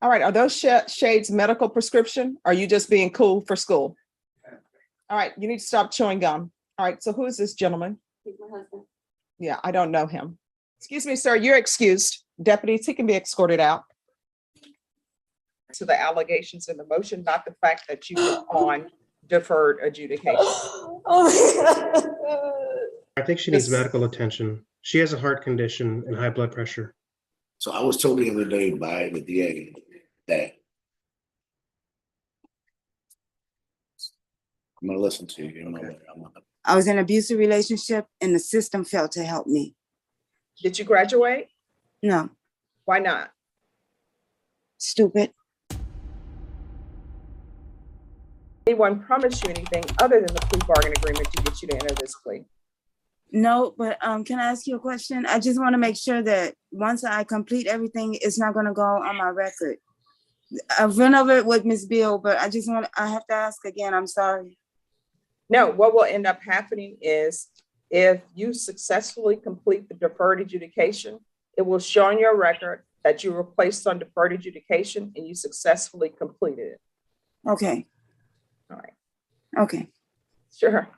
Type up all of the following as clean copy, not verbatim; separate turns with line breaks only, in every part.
All right, are those shades medical prescription? Or are you just being cool for school? All right, you need to stop chewing gum. All right, so who is this gentleman?
He's my husband.
Yeah, I don't know him. Excuse me, sir, you're excused. Deputies, he can be escorted out. To the allegations in the motion, not the fact that you were on deferred adjudication.
I think she needs medical attention. She has a heart condition and high blood pressure.
So I was told the other day by the DA that I'm gonna listen to you. You know what?
I was in an abusive relationship and the system failed to help me.
Did you graduate?
No,
Why not?
stupid.
Anyone promise you anything other than the plea bargain agreement to get you to enter this plea?
No, but can I ask you a question? I just want to make sure that once I complete everything, it's not going to go on my record. I've run over it with Ms. Beal, but I have to ask again. I'm sorry.
No, what will end up happening is if you successfully complete the deferred adjudication, it will show on your record that you were placed on deferred adjudication and you successfully completed it.
Okay.
All right.
Okay.
Sure.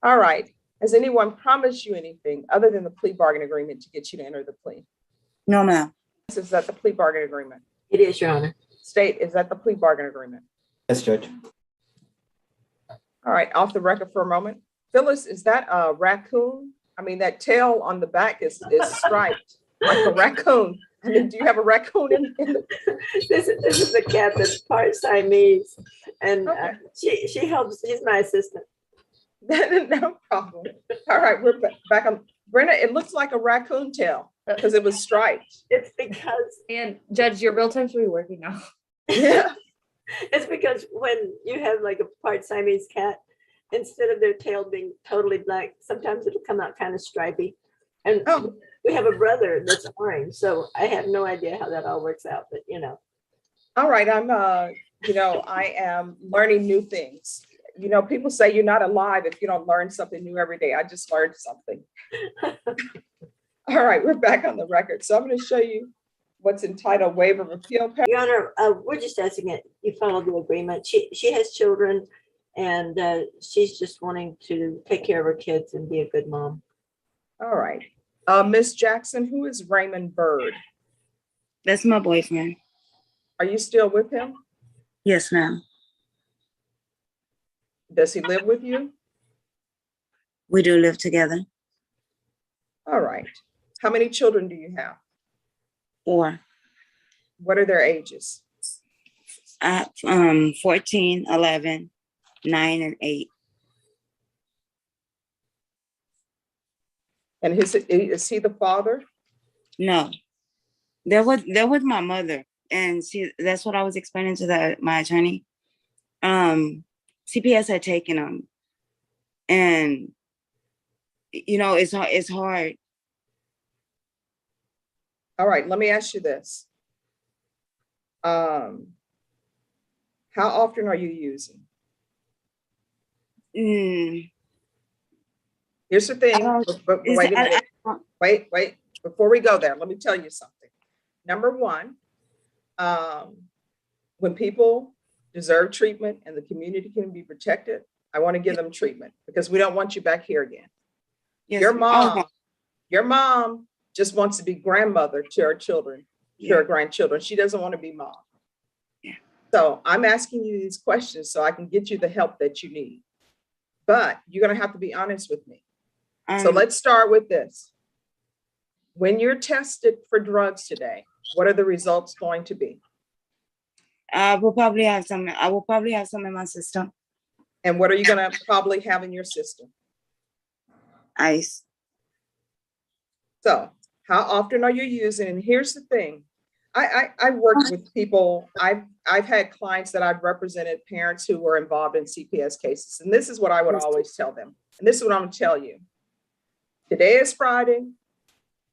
All right. Has anyone promised you anything other than the plea bargain agreement to get you to enter the plea?
No, ma'am.
Is that the plea bargain agreement?
It is, Your Honor.
State, is that the plea bargain agreement?
Yes, Judge.
All right, off the record for a moment. Phyllis, is that a raccoon? I mean, that tail on the back is striped like a raccoon. I mean, do you have a raccoon in the...
This is a cat that's part Siamese, and
Okay.
she helps. She's my assistant.
No problem. All right, we're back on. Brenda, it looks like a raccoon tail because it was striped.
It's because
And Judge, your real time should be working now.
Yeah.
it's because when you have like a part Siamese cat, instead of their tail being totally black, sometimes it'll come out kind of stripy. And
Oh.
we have a brother that's orange, so I have no idea how that all works out. But you know.
All right, I am learning new things. You know, people say you're not alive if you don't learn something new every day. I just learned something. All right, we're back on the record. So I'm going to show you what's entitled waiver of appeal.
Your Honor, we're just asking it. You follow the agreement. She has children, and she's just wanting to take care of her kids and be a good mom.
All right. Miss Jackson, who is Raymond Bird?
That's my boyfriend.
Are you still with him?
Yes, ma'am.
Does he live with you?
We do live together.
All right. How many children do you have?
4.
What are their ages?
14, 11, 9, and 8.
And is he the father?
No, they're with my mother, and that's what I was explaining to my attorney. CPS had taken them, and it's hard.
All right, let me ask you this. How often are you using? Here's the thing. Wait a minute. Wait. Before we go there, let me tell you something. Number one, when people deserve treatment and the community can be protected, I want to give them treatment because we don't want you back here again.
Yes,
Your mom just wants to be grandmother to her children, to her grandchildren. She doesn't want to be mom.
Yeah.
So I'm asking you these questions so I can get you the help that you need. But you're going to have to be honest with me. So let's start with this. When you're tested for drugs today, what are the results going to be?
I will probably have some in my system.
And what are you going to probably have in your system?
Ice.
So how often are you using? And here's the thing. I work with people. I've had clients that I've represented, parents who were involved in CPS cases. And this is what I would always tell them. And this is what I'm going to tell you. Today is Friday,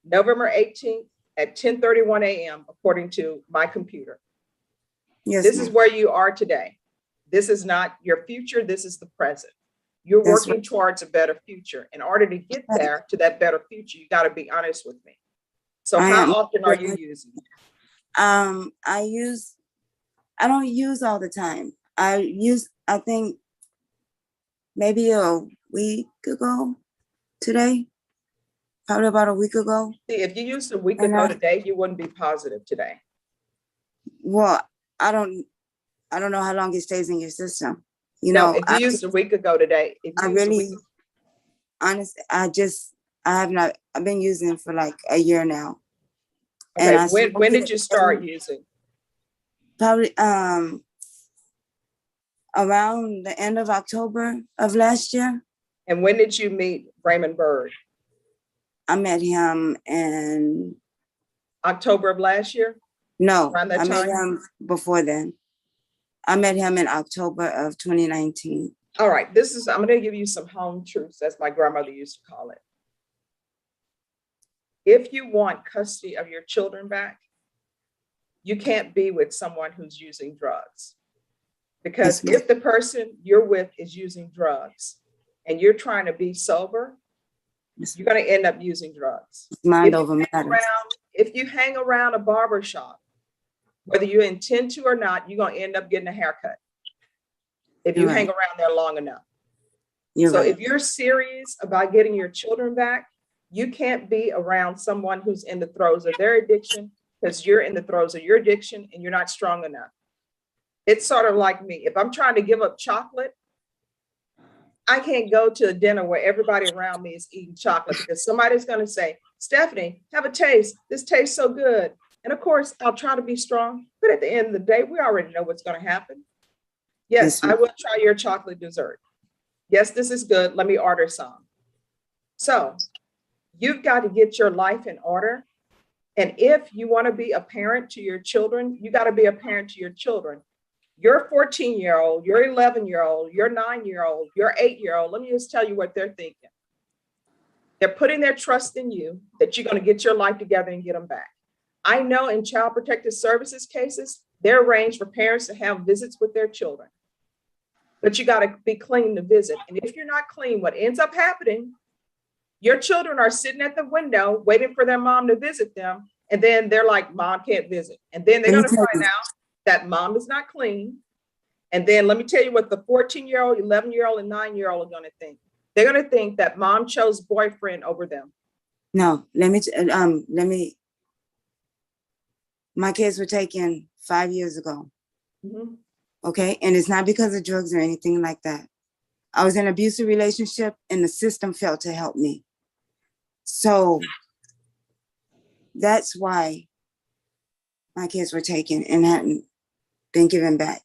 November 18th at 10:31 a.m. according to my computer.
Yes.
This is where you are today. This is not your future. This is the present. You're working towards a better future. In order to get there to that better future, you got to be honest with me. So how often are you using?
I don't use all the time. I think maybe a week ago today, probably about a week ago.
See, if you used a week
And
ago
I-
today, you wouldn't be positive today.
Well, I don't know how long it stays in your system. You
No,
know,
if you used a week ago today, if
I
you used a week,
really, honest, I've been using it for like a year now. And
okay,
I
when did you start using?
Probably, around the end of October of last year.
And when did you meet Raymond Bird?
I met him in,
October of last year?
no,
Around that
I met
time?
him before then. I met him in October of 2019.
All right, I'm gonna give you some home truths, as my grandmother used to call it. If you want custody of your children back, you can't be with someone who's using drugs. Because
Yes, ma'am.
if the person you're with is using drugs and you're trying to be sober, you're gonna end up using drugs.
Mind
If you
over
hang
matter.
if you hang around a barber shop, whether you intend to or not, you're gonna end up getting a haircut if you
You're
hang
right.
around there long enough.
You're
So
right.
if you're serious about getting your children back, you can't be around someone who's in the throes of their addiction because you're in the throes of your addiction and you're not strong enough. It's sort of like me. If I'm trying to give up chocolate, I can't go to a dinner where everybody around me is eating chocolate because somebody's going to say, Stephanie, have a taste. This tastes so good. And of course, I'll try to be strong. But at the end of the day, we already know what's going to happen. Yes,
Yes,
I will try your chocolate dessert. Yes, this is good. Let me order some. So you've got to get your life in order. And if you want to be a parent to your children, you got to be a parent to your children. Your 14-year-old, your 11-year-old, your 9-year-old, your 8-year-old, let me just tell you what they're thinking. They're putting their trust in you that you're going to get your life together and get them back. I know in Child Protective Services cases, they're arranged for parents to have visits with their children. But you got to be clean to visit. And if you're not clean, what ends up happening, your children are sitting at the window waiting for their mom to visit them. And then they're like, Mom can't visit. And then they're going to find out that mom is not clean. And then let me tell you what the 14-year-old, 11-year-old, and 9-year-old are going to think. They're going to think that mom chose boyfriend over them.
No, my kids were taken 5 years ago.
Mm-hmm.
Okay. And it's not because of drugs or anything like that. I was in an abusive relationship and the system failed to help me. So that's why my kids were taken and hadn't been given back.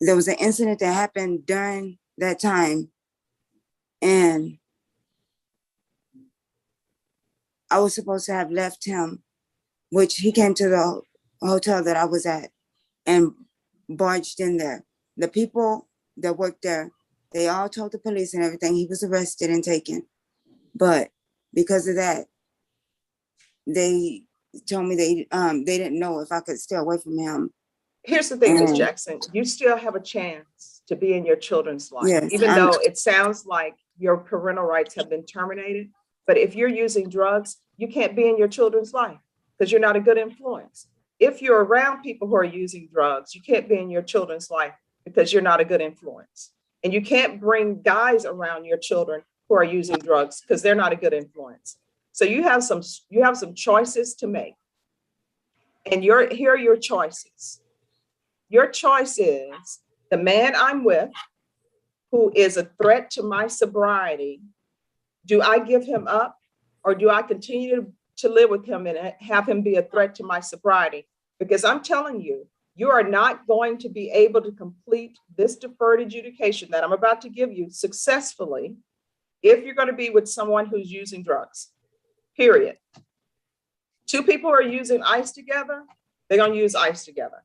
There was an incident that happened during that time, and I was supposed to have left him, which he came to the hotel that I was at and barged in there. The people that worked there, they all told the police and everything. He was arrested and taken. But because of that, they told me they didn't know if I could stay away from him.
Here's the thing, Ms. Jackson, you still have a chance to be in your children's life,
Yes,
even though it sounds like your parental rights have been terminated. But if you're using drugs, you can't be in your children's life because you're not a good influence. If you're around people who are using drugs, you can't be in your children's life because you're not a good influence. And you can't bring guys around your children who are using drugs because they're not a good influence. So you have some choices to make. And here are your choices. Your choice is the man I'm with, who is a threat to my sobriety. Do I give him up or do I continue to live with him and have him be a threat to my sobriety? Because I'm telling you, you are not going to be able to complete this deferred adjudication that I'm about to give you successfully if you're going to be with someone who's using drugs, period. Two people who are using ice together, they're going to use ice together.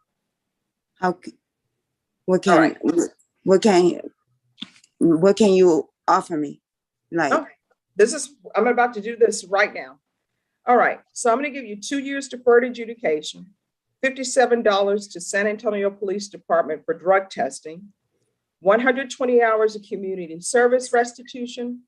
What can you offer me? Like,
okay. I'm about to do this right now. All right. So I'm going to give you 2 years deferred adjudication, $57 to San Antonio Police Department for drug testing, 120 hours of community service restitution,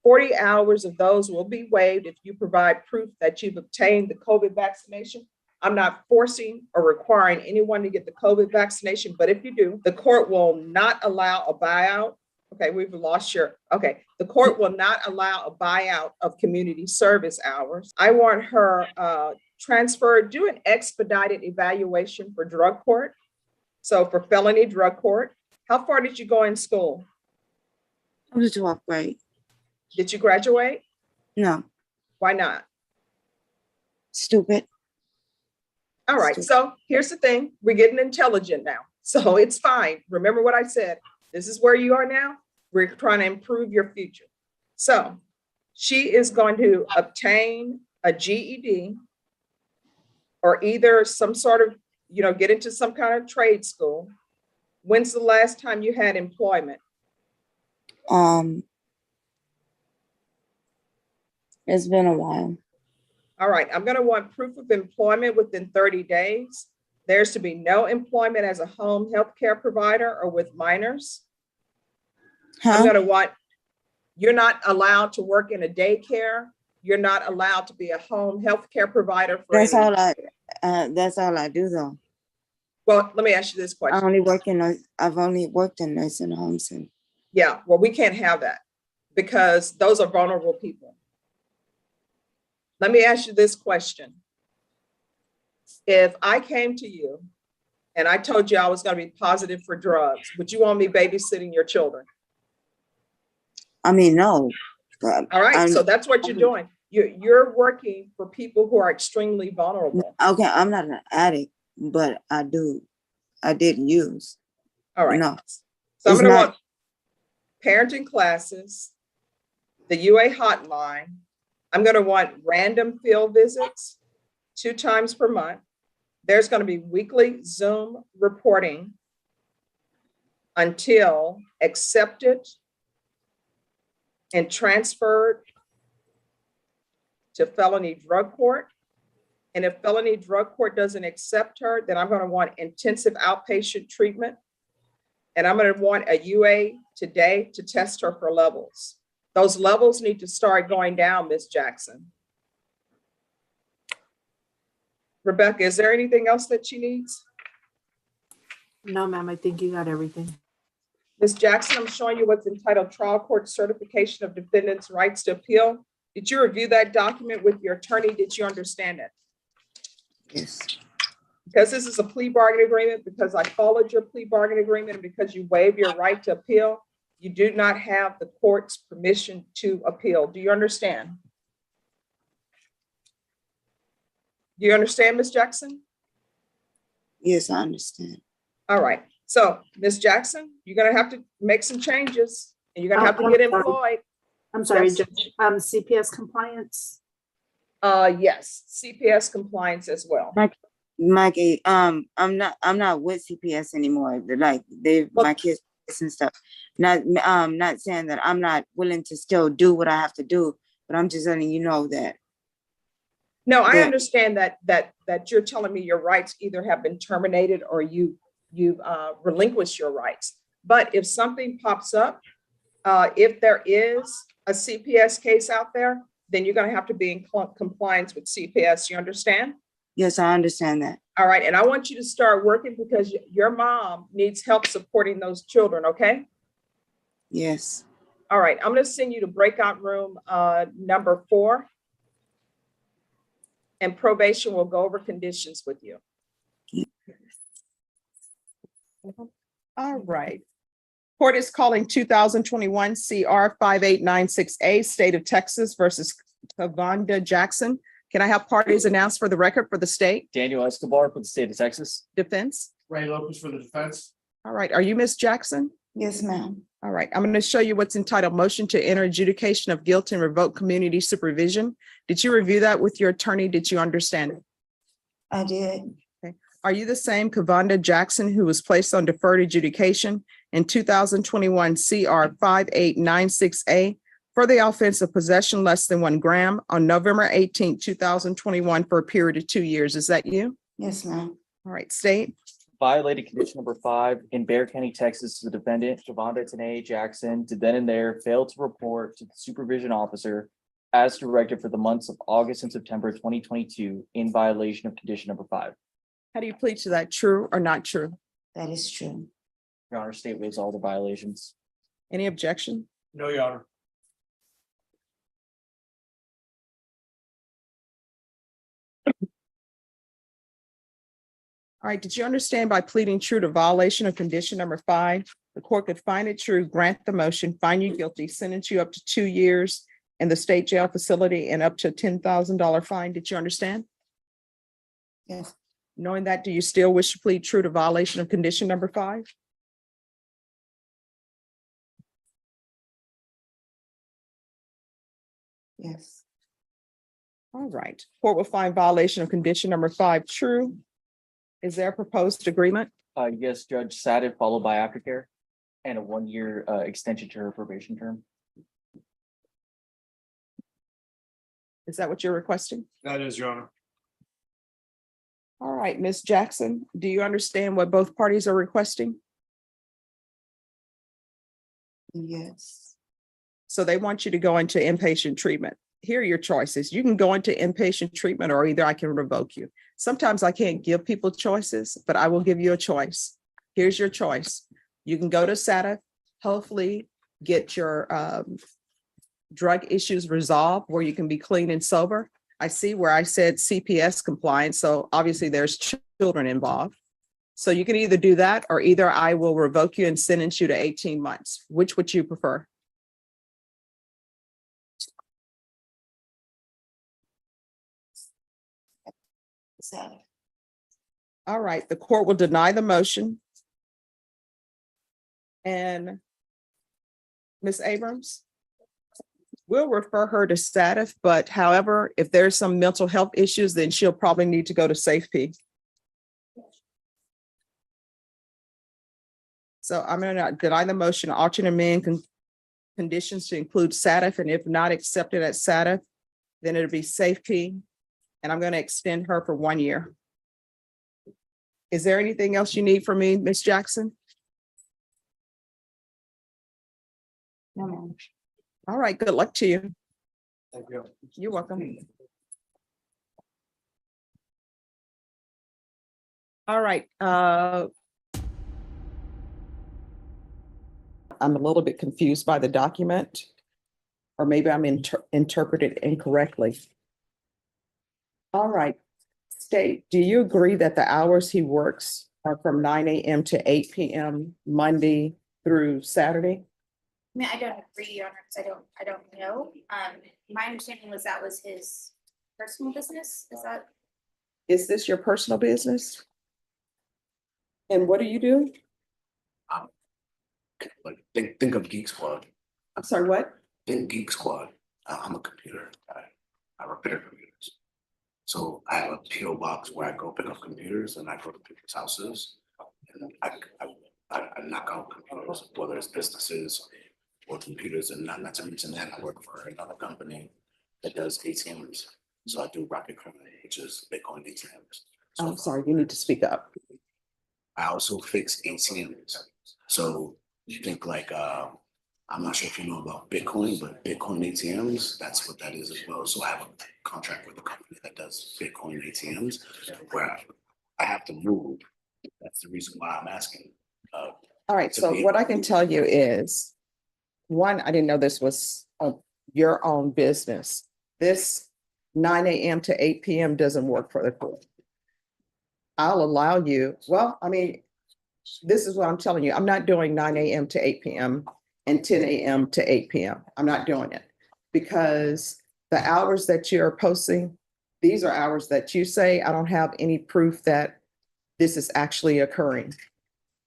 40 hours of those will be waived if you provide proof that you've obtained the COVID vaccination. I'm not forcing or requiring anyone to get the COVID vaccination, but if you do, the court will not allow a buyout. Okay, we've lost your, okay. The court will not allow a buyout of community service hours. I want her transferred, do an expedited evaluation for drug court. So for felony drug court, how far did you go in school?
Up to 12th grade.
Did you graduate?
No,
Why not?
stupid.
All right, so here's the thing, we're getting intelligent now, so it's fine. Remember what I said, this is where you are now. We're trying to improve your future. So she is going to obtain a GED or either some sort of, get into some kind of trade school. When's the last time you had employment?
It's been a while.
All right, I'm going to want proof of employment within 30 days. There's to be no employment as a home health care provider or with minors. I'm
Huh?
going to want, you're not allowed to work in a daycare. You're not allowed to be a home health care provider. For
That's
any-
that's all I do though.
Well, let me ask you this
I
question.
I've only worked in nursing homes and
Yeah, well, we can't have that because those are vulnerable people. Let me ask you this question. If I came to you and I told you I was going to be positive for drugs, would you want me babysitting your children?
I mean, no.
All right, so that's what you're doing. You're working for people who are extremely vulnerable.
Okay, I'm not an addict, but I did use.
All right.
No.
So I'm
It's
going to
not-
want parenting classes, the UA hotline. I'm going to want random field visits 2 times per month. There's going to be weekly Zoom reporting until accepted and transferred to felony drug court. And if felony drug court doesn't accept her, then I'm going to want intensive outpatient treatment. And I'm going to want a UA today to test her for levels. Those levels need to start going down, Ms. Jackson. Rebecca, is there anything else that she needs?
No, ma'am, I think you got everything.
Ms. Jackson, I'm showing you what's entitled Trial Court Certification of Defendants' Rights to Appeal. Did you review that document with your attorney? Did you understand it?
Yes.
Because this is a plea bargain agreement, because I followed your plea bargain agreement, and because you waive your right to appeal, you do not have the court's permission to appeal. Do you understand? Do you understand, Ms. Jackson?
Yes, I understand.
All right. So, Ms. Jackson, you're going to have to make some changes, and you're going to have to get employed.
I'm sorry,
Yes.
Judge. CPS compliance.
Yes, CPS compliance as well.
Mikey, I'm not with CPS anymore. They're like my kids and stuff. Not saying that I'm not willing to still do what I have to do, but I'm just letting you know that.
No, I
Yeah.
understand that you're telling me your rights either have been terminated or you've relinquished your rights. But if something pops up, if there is a CPS case out there, then you're going to have to be in compliance with CPS. You understand?
Yes, I understand that.
All right. And I want you to start working because your mom needs help supporting those children. Okay.
Yes.
All right. I'm going to send you to breakout room number 4. And probation will go over conditions with you. All right. Court is calling 2021 CR 5896A, State of Texas versus Kavonda Jackson. Can I have parties announced for the record for the state?
Daniel Escobar for the state of Texas.
Defense?
Ray Lopez for the defense.
All right. Are you Miss Jackson?
Yes, ma'am.
All right. I'm going to show you what's entitled Motion to Enter Adjudication of Guilt and Revoke Community Supervision. Did you review that with your attorney? Did you understand it?
I did.
Are you the same Kavonda Jackson who was placed on deferred adjudication in 2021 CR 5896A for the offense of possession less than 1 gram on November 18, 2021 for a period of 2 years? Is that you?
Yes, ma'am.
All right, state.
Violated condition number 5 in Bexar County, Texas, the defendant, Javonda Tanae Jackson, did then and there fail to report to the supervision officer as directed for the months of August and September 2022 in violation of condition number 5.
How do you plead to that? True or not true?
That is true.
Your Honor, state waives all the violations.
Any objection?
No, Your Honor.
All right, did you understand by pleading true to violation of condition number 5, the court could find it true, grant the motion, find you guilty, sentence you up to 2 years in the state jail facility and up to a $10,000 fine? Did you understand?
Yes.
Knowing that, do you still wish to plead true to violation of condition number 5?
Yes.
All right, court will find violation of condition number 5 true. Is there a proposed agreement?
Yes, Judge, SATIV followed by aftercare and a 1-year extension to her probation term.
Is that what you're requesting?
That is, Your Honor.
All right, Ms. Jackson, do you understand what both parties are requesting?
Yes.
So they want you to go into inpatient treatment. Here are your choices. You can go into inpatient treatment or either I can revoke you. Sometimes I can't give people choices, but I will give you a choice. Here's your choice. You can go to SATA, hopefully get your drug issues resolved where you can be clean and sober. I see where I said CPS compliance, so obviously there's children involved. So you can either do that or either I will revoke you and sentence you to 18 months. Which would you prefer? All right, the court will deny the motion. And Ms. Abrams, we'll refer her to status, but however, if there's some mental health issues, then she'll probably need to go to safety. So I'm going to deny the motion, alternate amend conditions to include SATF, and if not accepted at SATF, then it'll be safety. And I'm going to extend her for 1 year. Is there anything else you need from me, Ms. Jackson?
No, ma'am.
All right, good luck to you.
Thank you.
You're welcome. All right. I'm a little bit confused by the document, or maybe I'm interpreted incorrectly. All right. State, do you agree that the hours he works are from 9 a.m. to 8 p.m. Monday through Saturday?
I mean, I don't agree, Your Honor, because I don't know. My understanding was that was his personal business. Is that?
Is this your personal business? And what do you do?
Like think of Geek Squad.
I'm sorry, what?
Think Geek Squad. I'm a computer guy. I repair computers. So I have a PO box where I go pick up computers and I go to people's houses and I knock out computers, whether it's businesses or computers, and not to mention that I work for another company that does ATMs. So I do Rocket Criminal, which is Bitcoin ATMs. So
I'm sorry, you need to speak up.
I also fix ATMs. So you think like I'm not sure if you know about Bitcoin, but Bitcoin ATMs, that's what that is as well. So I have a contract with a company that does Bitcoin ATMs where I have to move. That's the reason why I'm asking.
All right, so what I can tell you is, one, I didn't know this was your own business. This 9 a.m. to 8 p.m. doesn't work for the court. I'll allow you, well, I mean, this is what I'm telling you. I'm not doing 9 a.m. to 8 p.m. and 10 a.m. to 8 p.m. I'm not doing it because the hours that you're posting, these are hours that you say. I don't have any proof that this is actually occurring.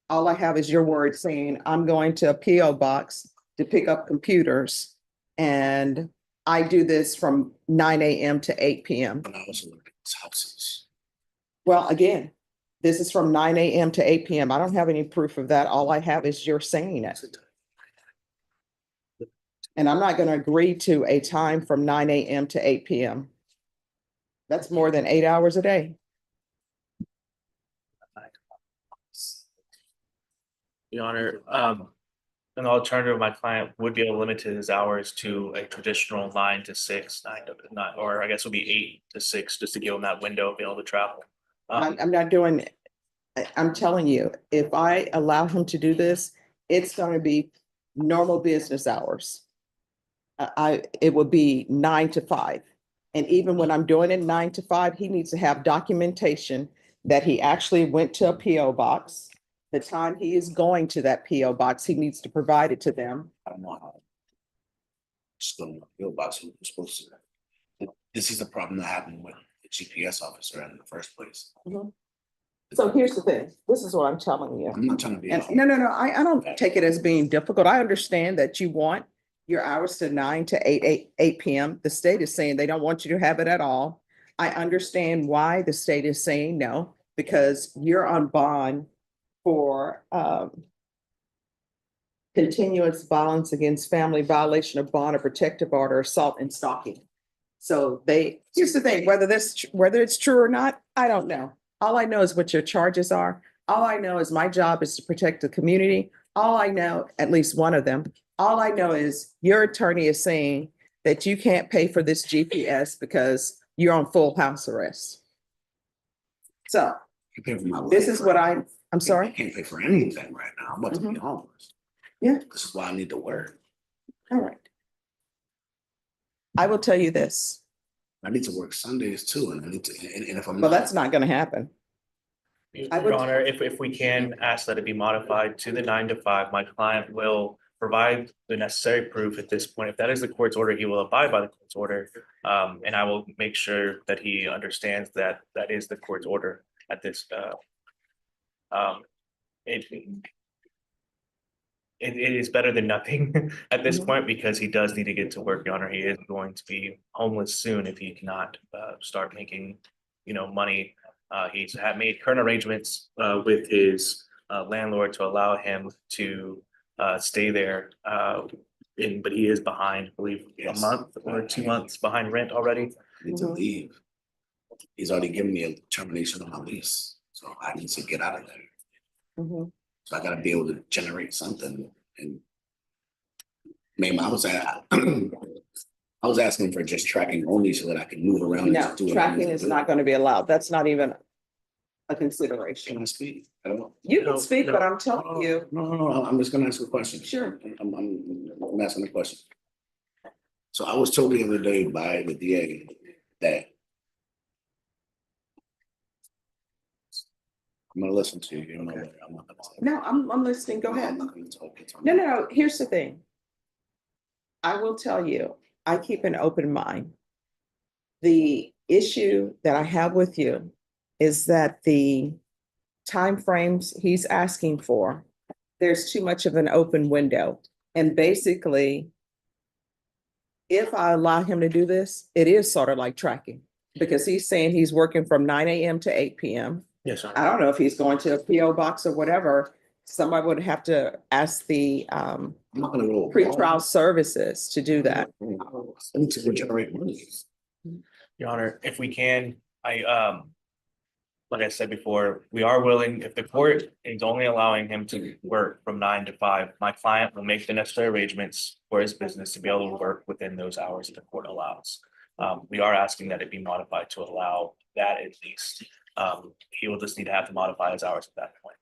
All I have is your word saying I'm going to a PO box to pick up computers, and I do this from 9 a.m. to 8 p.m.
And I also look at houses.
Well, again, this is from 9 a.m. to 8 p.m. I don't have any proof of that. All I have is you're saying it. And I'm not going to agree to a time from 9 a.m. to 8 p.m. That's more than 8 hours a day.
Your Honor, an alternative, my client would be able to limit his hours to a traditional 9 to 6, 9 to 9, or I guess it would be 8 to 6, just to give him that window of being able to travel.
I'm not doing, I'm telling you, if I allow him to do this, it's gonna be normal business hours. It would be 9 to 5. And even when I'm doing it 9 to 5, he needs to have documentation that he actually went to a PO box. The time he is going to that PO box, he needs to provide it to them.
I don't know how. Just going to the box, we're supposed to. This is the problem that happened with the GPS officer in the first place.
So here's the thing, this is what I'm telling you.
I'm not trying to be.
And no, I don't take it as being difficult. I understand that you want your hours to 9 to 8 PM. The state is saying they don't want you to have it at all. I understand why the state is saying no, because you're on bond for continuous violence against family, violation of bond or protective order, assault and stalking. So here's the thing, whether it's true or not, I don't know. All I know is what your charges are. All I know is my job is to protect the community. All I know, at least one of them, all I know is your attorney is saying that you can't pay for this GPS because you're on full house arrest. So this is what I'm
I
sorry.
can't pay for anything right now. I'm about to be homeless.
Yeah.
This is why I need to work.
All right. I will tell you this.
I need to work Sundays too, and I need to, and if I'm
Well,
not.
that's not gonna happen. I would-
Your Honor, if we can ask that it be modified to the 9 to 5, my client will provide the necessary proof at this point. If that is the court's order, he will abide by the court's order. And I will make sure that he understands that that is the court's order at this. It is better than nothing at this point, because he does need to get to work, Your Honor. He is going to be homeless soon if he cannot start making, money. He's made current arrangements with his landlord to allow him to stay there. But he is behind, I believe, a month or 2 months behind rent already.
I need to leave. He's already given me a termination of my lease, so I need to get out of there. So I gotta be able to generate something. And maybe I was asking for just tracking only so that I could move around.
No, tracking is not gonna be allowed. That's not even a consideration.
Can I speak? I don't know.
You can speak, but I'm telling you.
No, I'm just gonna ask a question.
Sure.
I'm asking a question. So I was told the other day by the DA that I'm gonna listen to you. You know, I'm not gonna talk.
No, I'm listening. Go ahead.
I'm not gonna talk.
No. Here's the thing. I will tell you, I keep an open mind. The issue that I have with you is that the timeframes he's asking for, there's too much of an open window. And basically, if I allow him to do this, it is sort of like tracking, because he's saying he's working from 9 AM to 8 PM.
Yes, sir.
I don't know if he's going to a PO box or whatever. Somebody would have to ask the
I'm not gonna roll.
pretrial services to do that.
I need to generate money.
Your Honor, if we can, like I said before, we are willing, if the court is only allowing him to work from 9 to 5, my client will make the necessary arrangements for his business to be able to work within those hours that the court allows. We are asking that it be modified to allow that at least. He will just need to have to modify his hours at that point.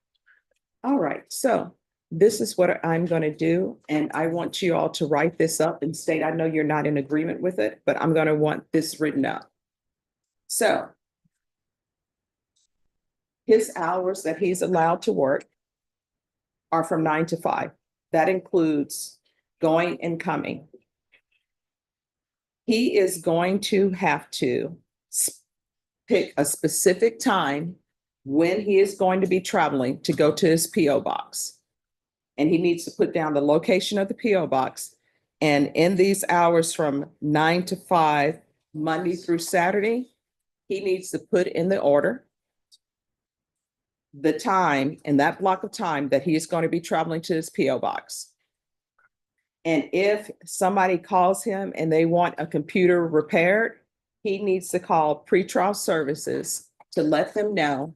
All right, so this is what I'm going to do, and I want you all to write this up and state, I know you're not in agreement with it, but I'm going to want this written up. So his hours that he's allowed to work are from 9 to 5. That includes going and coming. He is going to have to pick a specific time when he is going to be traveling to go to his PO box. And he needs to put down the location of the PO box. And in these hours from 9 to 5, Monday through Saturday, he needs to put in the order the time in that block of time that he is going to be traveling to his PO box. And if somebody calls him and they want a computer repaired, he needs to call pretrial services to let them know,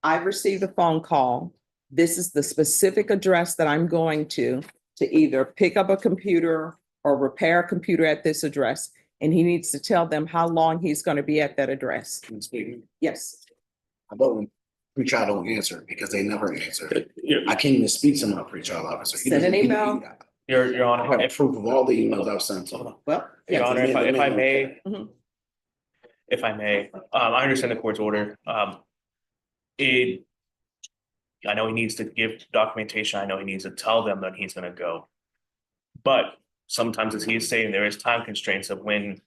I've received a phone call. This is the specific address that I'm going to. to either pick up a computer or repair a computer at this address. And he needs to tell them how long he's going to be at that address.
And speaking,
Yes.
I vote when pretrial don't answer because they never answer.
Your,
I can't even speak to my pretrial officer. He
Send an
doesn't- he-
email.
your
I
Honor,
have proof of all the emails I've sent to him.
Well,
Your
yes.
Honor, if I may,
Mhm.
if I may, I understand the court's order. It, I know he needs to give documentation. I know he needs to tell them that he's gonna go. But sometimes, as he is saying, there is time constraints of when,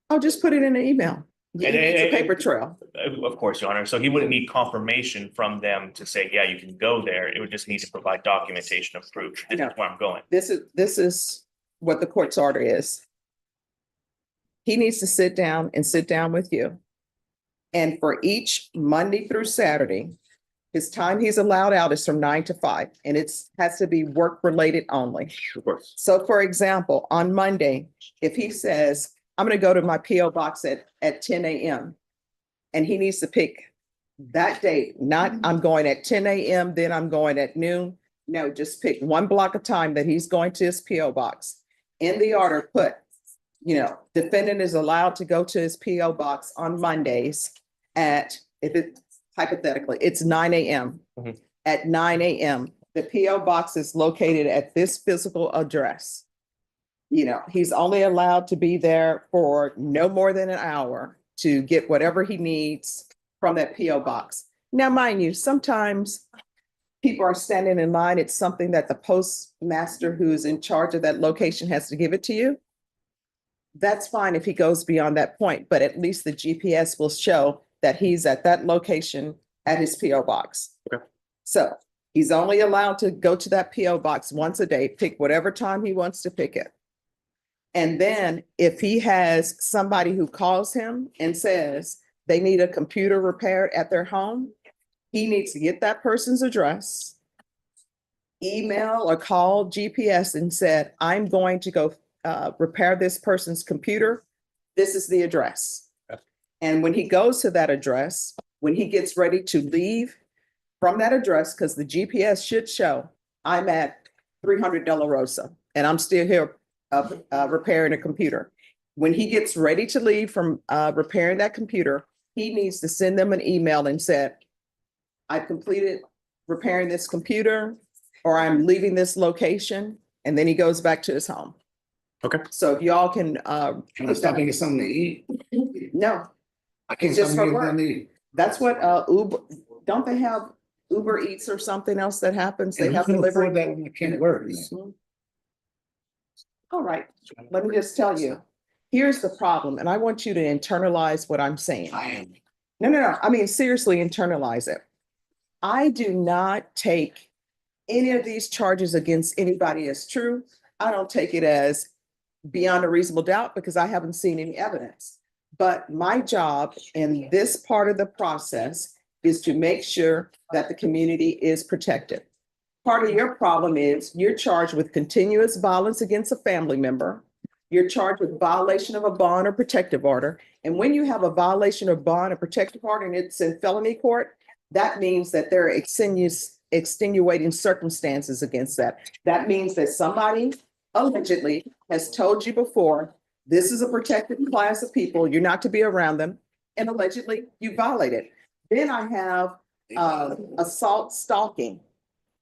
I'll just put it in an email.
And-
It's a
and-
paper trail.
of course, Your Honor, so he wouldn't need confirmation from them to say, yeah, you can go there. It would just need to provide documentation of proof. This is where I'm going.
This is what the court's order is. He needs to sit down with you. And for each Monday through Saturday, his time he's allowed out is from 9 to 5, and has to be work related only.
Of course.
So for example, on Monday, if he says, I'm gonna go to my PO box at 10 a.m. and he needs to pick that date, not I'm going at 10 a.m., then I'm going at noon. No, just pick one block of time that he's going to his PO box. In the order, put, defendant is allowed to go to his PO box on Mondays at, if it hypothetically, it's 9 a.m.
Mhm.
At 9 a.m., the PO box is located at this physical address. He's only allowed to be there for no more than an hour to get whatever he needs from that PO box. Now, mind you, sometimes people are standing in line. It's something that the postmaster who's in charge of that location has to give it to you. That's fine if he goes beyond that point, but at least the GPS will show that he's at that location at his PO box.
Okay.
So he's only allowed to go to that PO box once a day, pick whatever time he wants to pick it. And then if he has somebody who calls him and says they need a computer repaired at their home, he needs to get that person's address, email or call GPS and said, I'm going to go repair this person's computer. This is the address. And when he goes to that address, when he gets ready to leave from that address, because the GPS should show I'm at 300 De La Rosa and I'm still here repairing a computer. When he gets ready to leave from repairing that computer, he needs to send them an email and said, I've completed repairing this computer, or I'm leaving this location, and then he goes back to his home.
Okay.
So if y'all can.
Can I stop and get something to eat?
No,
I can't
It's just
stop and
for
get something to
work.
eat.
that's what Uber, don't they have Uber Eats or something else that happens? They
And
have
who can afford
delivery.
that when I can't work?
All right, let me just tell you, here's the problem, and I want you to internalize what I'm saying.
I am.
No. I mean, seriously, internalize it. I do not take any of these charges against anybody as true. I don't take it as beyond a reasonable doubt because I haven't seen any evidence. But my job in this part of the process is to make sure that the community is protected. Part of your problem is you're charged with continuous violence against a family member. You're charged with violation of a bond or protective order. And when you have a violation of bond or protective order and it's in felony court, that means that there are extenuating circumstances against that. That means that somebody allegedly has told you before, this is a protected class of people, you're not to be around them, and allegedly you violated. Then I have assault stalking.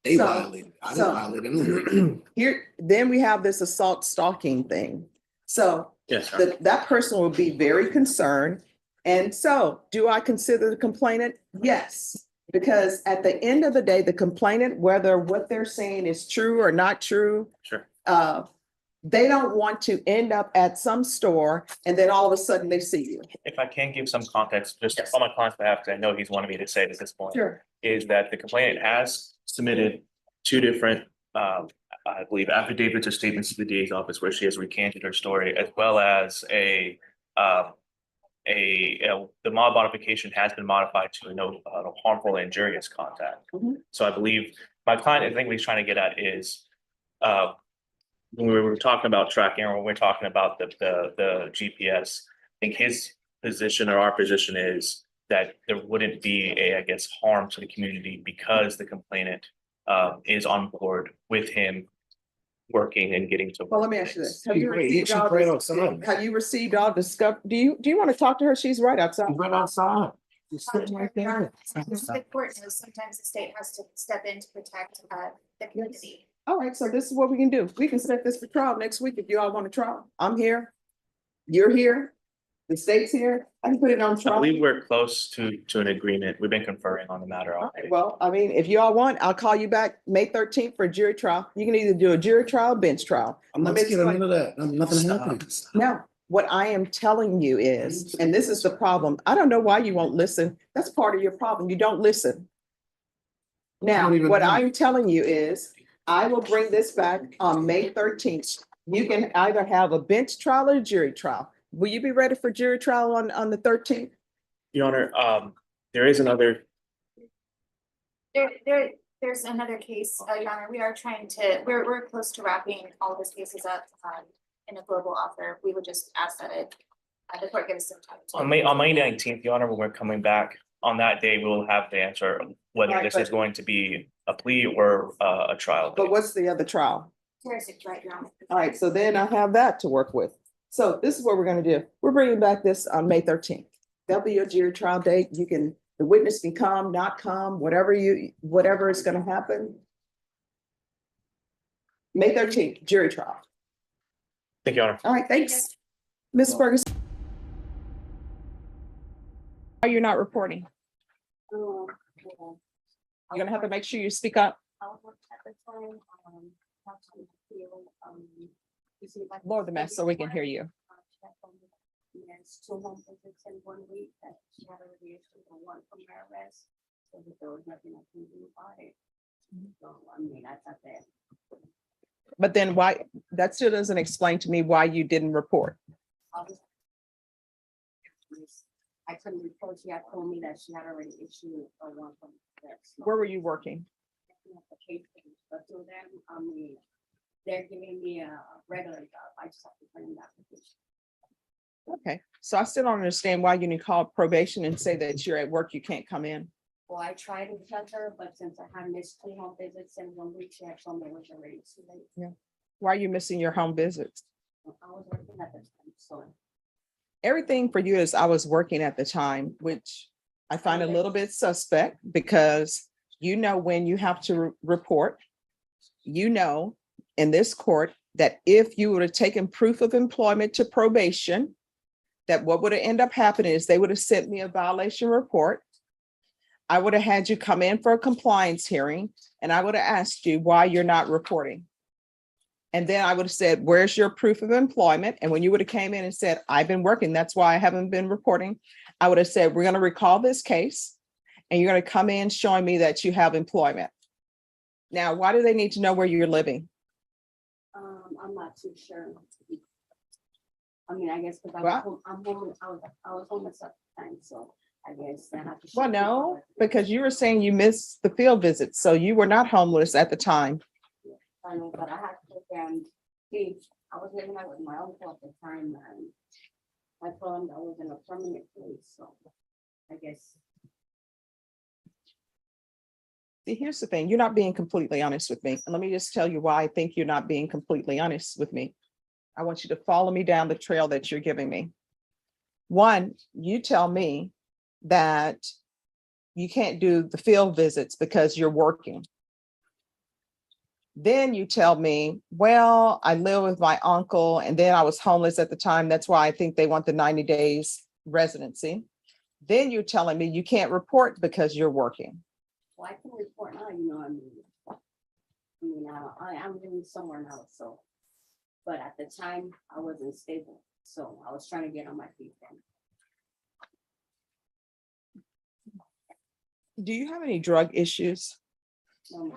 They
So-
violated. I
so-
didn't violate them.
Here, then we have this assault stalking thing. So
Yes, sir.
that person will be very concerned. And so do I consider the complainant? Yes. Because at the end of the day, the complainant, whether what they're saying is true or not true,
Sure.
they don't want to end up at some store and then all of a sudden they see you.
If I can give some context, just
Yes.
on my client's behalf, because I know he's wanted me to say it at this point.
Sure.
Is that the complainant has submitted two different, I believe, affidavits or statements to the DA's office where she has recanted her story, as well as the mod modification has been modified to a no harmful and injurious contact.
Mhm.
So I believe my client, I think what he's trying to get at is, when we were talking about tracking, or when we're talking about the GPS, I think his position or our position is that there wouldn't be I guess, harm to the community because the complainant is on board with him working and getting to.
Well, let
work
me ask you this.
days.
Have you received
She's
all
right
this-
outside.
Have you received all discuss, do you want to talk to her? She's right outside.
She's right outside. She's sitting right there.
The court knows sometimes the state has to step in to protect the community.
All right, so this is what we can do. We can set this for trial next week if you all want to trial. I'm here. You're here. The state's here. I can put it on
I
trial.
believe we're close to an agreement. We've been conferring on the matter
All
already.
right, well, I mean, if you all want, I'll call you back May 13th for a jury trial. You can either do a jury trial, bench trial.
I'm
Let
not
me
scared of
explain.
none of that. Nothing
Stop.
happening.
Now, what I am telling you is, and this is the problem, I don't know why you won't listen. That's part of your problem. You don't listen. Now,
don't even
what
know.
I'm telling you is, I will bring this back on May 13th. You can either have a bench trial or a jury trial. Will you be ready for jury trial on the 13th?
Your Honor, there is another,
There's another case, Your Honor, we are trying to, we're close to wrapping all of these cases up in a global offer. We would just ask that the court give us some time. to-
on May 19th, Your Honor, when we're coming back, on that day, we will have the answer whether
Right,
this
but-
is going to be a plea or a trial.
But what's the other trial?
Thursday, right, Your Honor.
All right, so then I have that to work with. So this is what we're gonna do. We're bringing back this on May 13th. That'll be your jury trial date. You can, the witness can come, not come, whatever is gonna happen. May 13th, jury trial.
Thank you, Your Honor.
All right, thanks. Ms. Ferguson. Why you're not reporting? You're gonna have to make sure you speak up. Lower the mess so we can hear you.
Yes, 2 home visits in 1 week that she had already issued a warrant from her arrest, so that there was nothing I can do about it. So, I mean, that's not that.
But then why, that still doesn't explain to me why you didn't report.
I couldn't report, she had told me that she had already issued a warrant from her arrest.
Where were you working?
But to them, I mean, they're giving me a regular job, I just have to bring that application.
Okay, so I still don't understand why you need to call probation and say that you're at work, you can't come in.
Well, I tried to tell her, but since I had missed 2 home visits in 1 week, she had told me it was already too late.
Why are you missing your home visits?
I was working at the time, so.
Everything for you is I was working at the time, which I find a little bit suspect because you know when you have to report. You know, in this court, that if you would have taken proof of employment to probation, that what would have ended up happening is they would have sent me a violation report. I would have had you come in for a compliance hearing and I would have asked you why you're not reporting. And then I would have said, where's your proof of employment? And when you would have came in and said, I've been working, that's why I haven't been reporting. I would have said, we're going to recall this case and you're going to come in showing me that you have employment. Now, why do they need to know where you're living?
I'm not too sure. I mean, I guess because I
Well-
was home, I'm home, I was homeless at the time, so I guess I have to.
Well,
show
no,
people
because you were saying you missed the field visits, so you were not homeless at the time.
that- I know, but I had to look and see, I was living out with my uncle at the time and I told him that I was in a permanent place, so I guess.
See, here's the thing, you're not being completely honest with me. And let me just tell you why I think you're not being completely honest with me. I want you to follow me down the trail that you're giving me. One, you tell me that you can't do the field visits because you're working. Then you tell me, well, I live with my uncle and then I was homeless at the time. That's why I think they want the 90 days residency. Then you're telling me you can't report because you're working.
Well, I can report now, you know, I mean, I'm living somewhere now, so. But at the time, I wasn't stable, so I was trying to get on my feet then.
Do you have any drug issues?
No,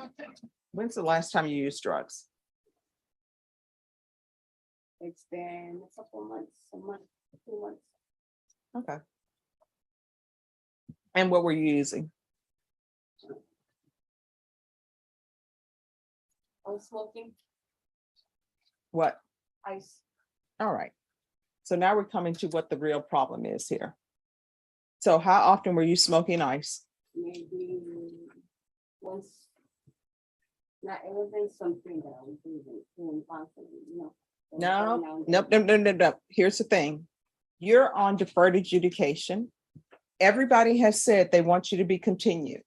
When's the last time you used drugs?
it's been a couple months, a month, 2 months.
Okay. And what were you using?
I was smoking
What?
ice.
All right. So now we're coming to what the real problem is here. So how often were you smoking ice?
Maybe once Not, it wasn't something that I was doing constantly, you know. It was
No,
every now and
nope,
then.
no. Here's the thing. You're on deferred adjudication. Everybody has said they want you to be continued.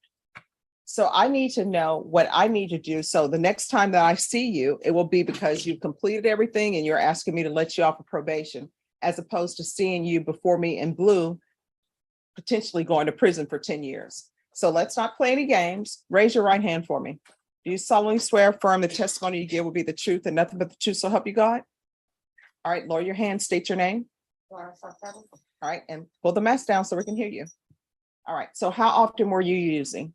So I need to know what I need to do. So the next time that I see you, it will be because you've completed everything and you're asking me to let you off of probation, as opposed to seeing you before me in blue, potentially going to prison for 10 years. So let's not play any games. Raise your right hand for me. Do you solemnly swear affirm the testimony you give will be the truth and nothing but the truth, so help you God? All right, lower your hand, state your name.
Laura Salcedo.
All right, and pull the mask down so we can hear you. All right, so how often were you using?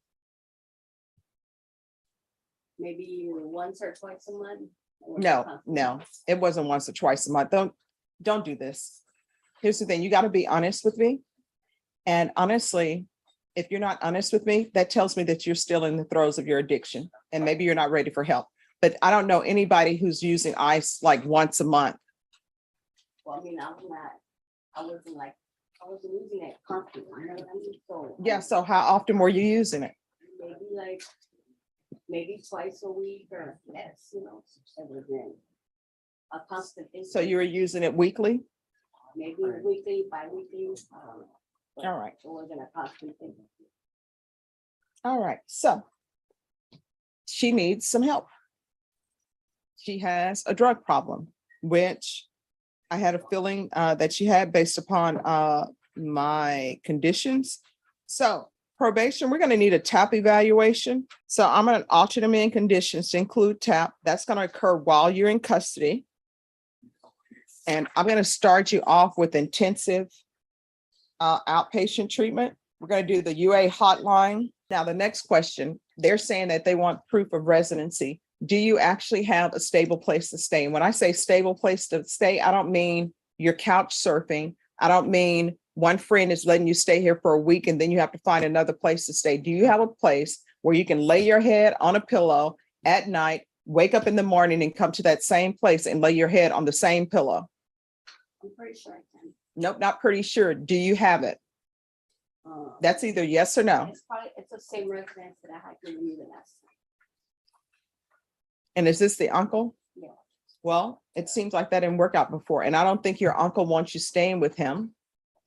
Maybe once or twice a month. It wasn't
No,
constant.
no, it wasn't once or twice a month. Don't do this. Here's the thing, you got to be honest with me. And honestly, if you're not honest with me, that tells me that you're still in the throes of your addiction and maybe you're not ready for help. But I don't know anybody who's using ice like once a month.
Well, I mean, I wasn't using it constantly, you know what I mean? So.
Yeah, so how often were you using it?
Maybe twice a week or less, you know, it was in a constant thing.
So you were using it weekly?
Maybe weekly, bi-weekly. But
All right.
It wasn't a constant thing.
All right, so she needs some help. She has a drug problem, which I had a feeling that she had based upon my conditions. So probation, we're going to need a TAP evaluation. So I'm going to alter them in conditions to include TAP. That's going to occur while you're in custody. And I'm going to start you off with intensive outpatient treatment. We're going to do the UA hotline. Now, the next question, they're saying that they want proof of residency. Do you actually have a stable place to stay? And when I say stable place to stay, I don't mean you're couch surfing. I don't mean one friend is letting you stay here for a week and then you have to find another place to stay. Do you have a place where you can lay your head on a pillow at night, wake up in the morning and come to that same place and lay your head on the same pillow?
I'm pretty sure I can.
Nope, not pretty sure. Do you have it? That's either yes or no.
It's the same residence that I had to leave the last time.
And is this the uncle?
Yeah.
Well, it seems like that didn't work out before. And I don't think your uncle wants you staying with him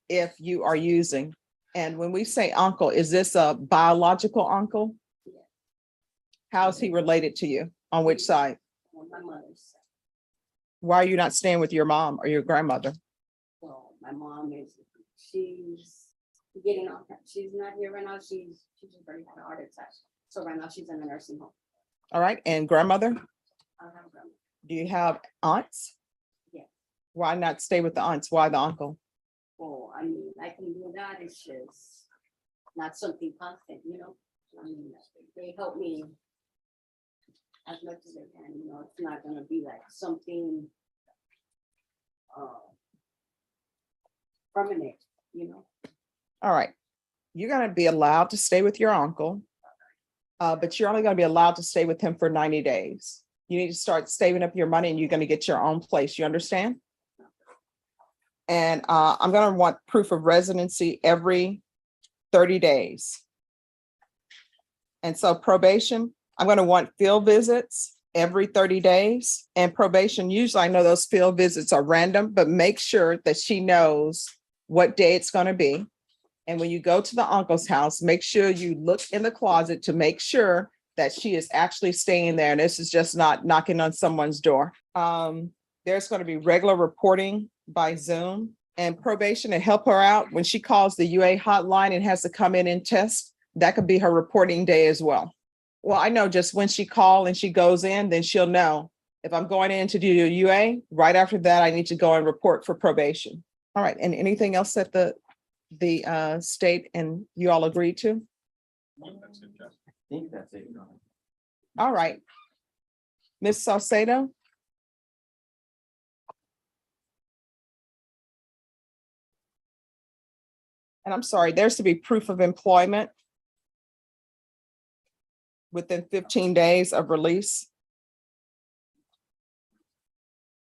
if you are using. And when we say uncle, is this a biological uncle?
Yeah.
How is he related to you? On which side?
On my mother's side.
Why are you not staying with your mom or your grandmother?
Well, my mom she's getting off. She's not here right now. She's just already had a heart attack. So right now she's in a nursing home.
All right. And grandmother?
I don't have a grandma.
Do you have aunts?
Yeah.
Why not stay with the aunts? Why the uncle?
Well, I mean, I can do that. It's just not something constant, you know? I mean, they help me as much as they can, you know, it's not gonna be like something permanent, you know?
All right. You're going to be allowed to stay with your uncle, but you're only going to be allowed to stay with him for 90 days. You need to start saving up your money and you're going to get your own place. You understand? And I'm going to want proof of residency every 30 days. And so probation, I'm going to want field visits every 30 days. And probation, usually I know those field visits are random, but make sure that she knows what day it's going to be. And when you go to the uncle's house, make sure you look in the closet to make sure that she is actually staying there. And this is just not knocking on someone's door. There's going to be regular reporting by Zoom, and probation to help her out when she calls the UA hotline and has to come in and test. That could be her reporting day as well. Well, I know just when she calls and she goes in, then she'll know if I'm going in to do UA, right after that, I need to go and report for probation. All right. And anything else that the state and you all agreed to?
I think that's it. Your Honor.
All right. Ms. Salcedo? And I'm sorry, there's to be proof of employment within 15 days of release.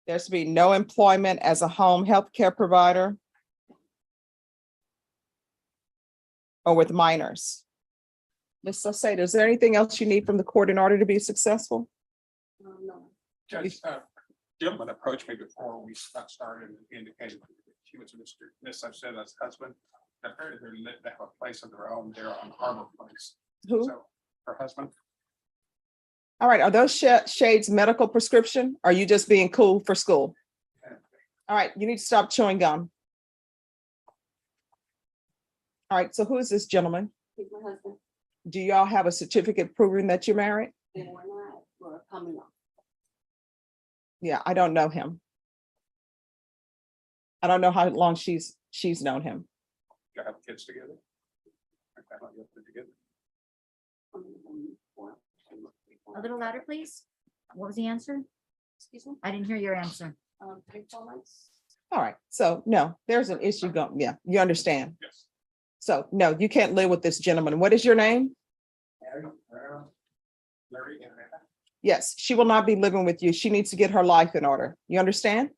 There's to be no employment as a home health care provider or with minors. Ms. Sosada, is there anything else you need from the court in order to be successful?
No.
Judge, gentleman approached me before we got started and indicated that she was Miss Sosada's husband. Apparently they have a place of their own there on Harbor Place.
Who?
So her husband.
All right, are those shades medical prescription? Are you just being cool for school? All right, you need to stop chewing gum. All right, so who is this gentleman?
He's my husband.
Do y'all have a certificate proving that you're married?
And we're coming up.
Yeah, I don't know him. I don't know how long she's known him.
You have kids together. Together.
A little louder, please. What was the answer?
Excuse me?
I didn't hear your answer.
3-4 months.
All right, so no, there's an issue going, yeah, you understand.
Yes.
So no, you can't live with this gentleman. What is your name?
Larry.
Yes, she will not be living with you. She needs to get her life in order. You understand?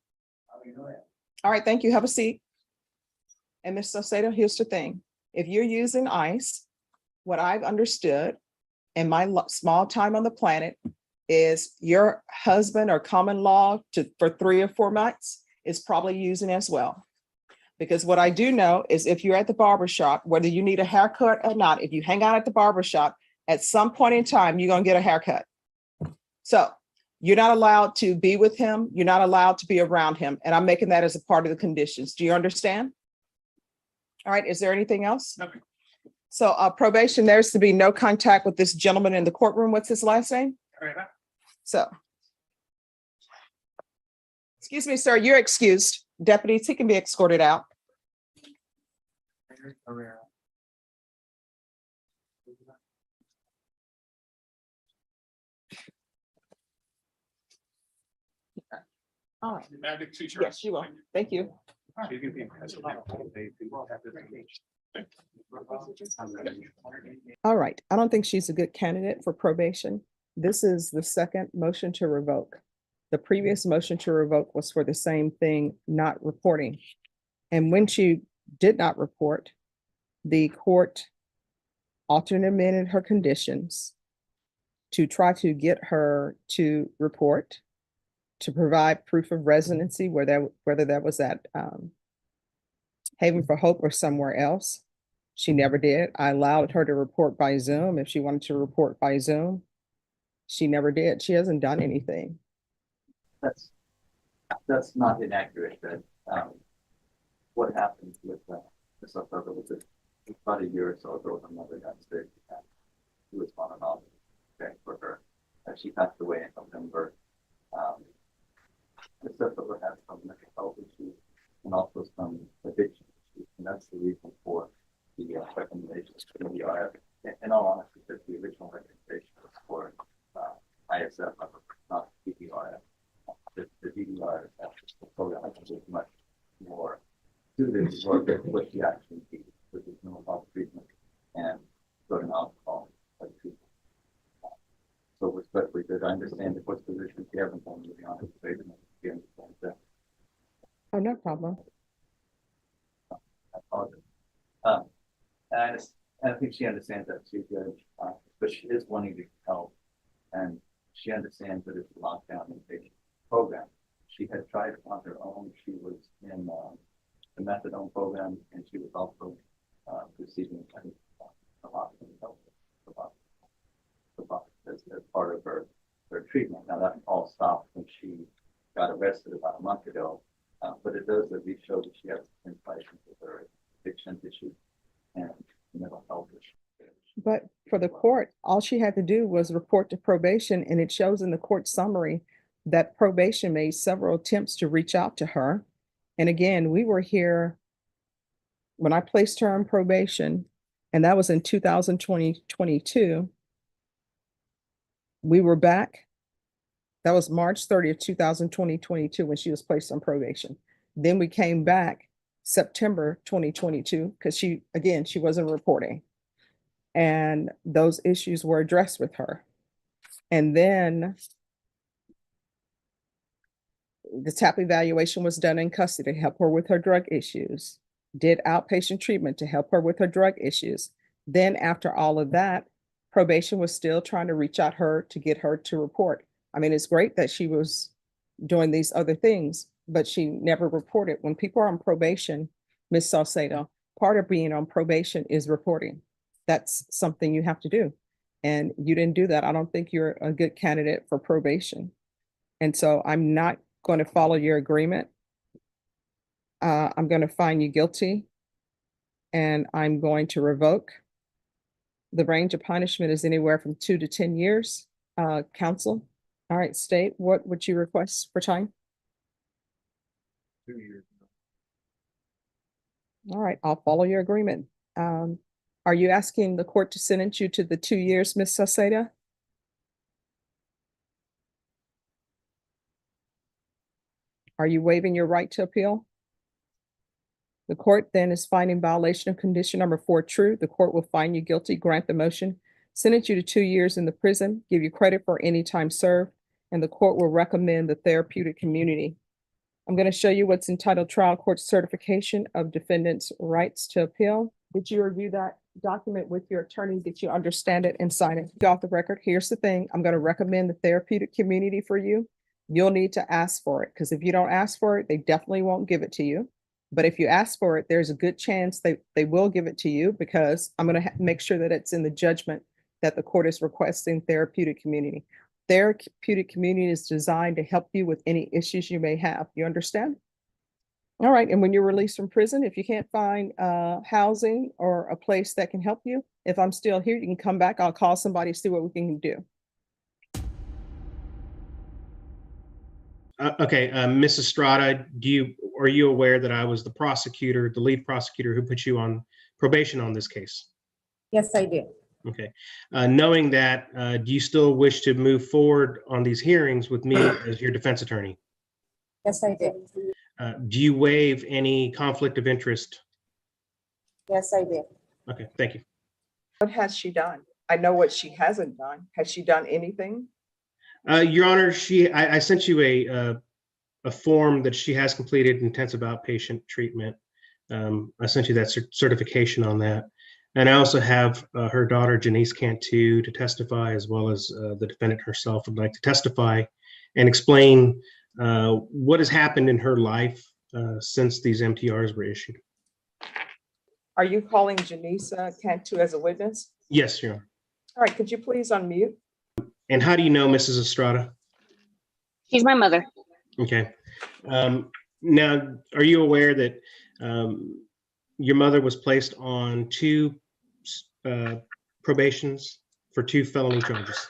All right, thank you. Have a seat. And Ms. Sosada, here's the thing. If you're using ICE, what I've understood in my small time on the planet is your husband or common law for 3 or 4 months is probably using as well. Because what I do know is if you're at the barber shop, whether you need a haircut or not, if you hang out at the barber shop, at some point in time, you're going to get a haircut. So you're not allowed to be with him. You're not allowed to be around him. And I'm making that as a part of the conditions. Do you understand? All right. Is there anything else?
Nothing.
So probation, there's to be no contact with this gentleman in the courtroom. What's his last name? So. Excuse me, sir, you're excused. Deputies, he can be escorted out. All right. Yes, you will. Thank you. All right. I don't think she's a good candidate for probation. This is the second motion to revoke. The previous motion to revoke was for the same thing, not reporting. And when she did not report, the court alternate amended her conditions to try to get her to report, to provide proof of residency, whether that was at Haven for Hope or somewhere else. She never did. I allowed her to report by Zoom if she wanted to report by Zoom. She never did. She hasn't done anything.
That's not inaccurate, but what happened with Ms. October was about a year or so ago, her mother got sick. She was on and off for her. She passed away in November. Ms. October had some mental health issues and also some addiction issues, and that's the reason for the recommendations from the RF. In all honesty, the original recommendation was for ISF, not DDRF. The DDR program is much more suited for what she actually needs, which is mental health treatment and drug and alcohol treatment. So respectfully, that I understand the court's position. If you haven't told me, to be honest, you understand that.
Oh, no problem.
I apologize. And I think she understands that too, Judge, but she is wanting to help, and she understands that it's a lockdown inpatient program. She had tried it on her own. She was in the methadone program, and she was also receiving a hospital help as part of her treatment. Now that all stopped when she got arrested about a month ago, but it does at least show that she has insight into her addiction issues and mental health issues.
But for the court, all she had to do was report to probation, and it shows in the court summary that probation made several attempts to reach out to her. And again, we were here when I placed her on probation, and that was in 2022. We were back. That was March 30th, 2022, when she was placed on probation. Then we came back September 2022, because she wasn't reporting. And those issues were addressed with her. And then the TAP evaluation was done in custody to help her with her drug issues, did outpatient treatment to help her with her drug issues. Then after all of that, probation was still trying to reach out her to get her to report. I mean, it's great that she was doing these other things, but she never reported. When people are on probation, Ms. Salcedo, part of being on probation is reporting. That's something you have to do. And you didn't do that. I don't think you're a good candidate for probation. And so I'm not going to follow your agreement. I'm going to find you guilty and I'm going to revoke. The range of punishment is anywhere from 2 to 10 years. Counsel, all right, state, what would you request for time?
2 years.
All right, I'll follow your agreement. Are you asking the court to sentence you to the 2 years, Ms. Salcedo? Are you waiving your right to appeal? The court then is finding violation of condition number 4 true. The court will find you guilty, grant the motion, sentence you to 2 years in the prison, give you credit for any time served, and the court will recommend the therapeutic community. I'm going to show you what's entitled Trial Court Certification of Defendants' Rights to Appeal. Did you review that document with your attorney? Did you understand it and sign it? Off the record, here's the thing. I'm going to recommend the therapeutic community for you. You'll need to ask for it, because if you don't ask for it, they definitely won't give it to you. But if you ask for it, there's a good chance they will give it to you, because I'm going to make sure that it's in the judgment that the court is requesting therapeutic community. Therapeutic community is designed to help you with any issues you may have. You understand? All right. And when you're released from prison, if you can't find housing or a place that can help you, if I'm still here, you can come back. I'll call somebody, see what we can do.
Okay, Ms. Estrada, are you aware that I was the prosecutor, the lead prosecutor who put you on probation on this case?
Yes, I do.
Okay. Knowing that, do you still wish to move forward on these hearings with me as your defense attorney?
Yes, I do.
Do you waive any conflict of interest?
Yes, I do.
Okay, thank you.
What has she done? I know what she hasn't done. Has she done anything?
Your Honor, I sent you a form that she has completed intensive outpatient treatment. I sent you that certification on that. And I also have her daughter, Janice Cantu, to testify, as well as the defendant herself would like to testify and explain what has happened in her life since these MTRs were issued.
Are you calling Janice Cantu as a witness?
Yes, Your Honor.
All right, could you please unmute?
And how do you know Mrs. Estrada?
She's my mother.
Okay. Now, are you aware that your mother was placed on 2 probations for 2 felony charges?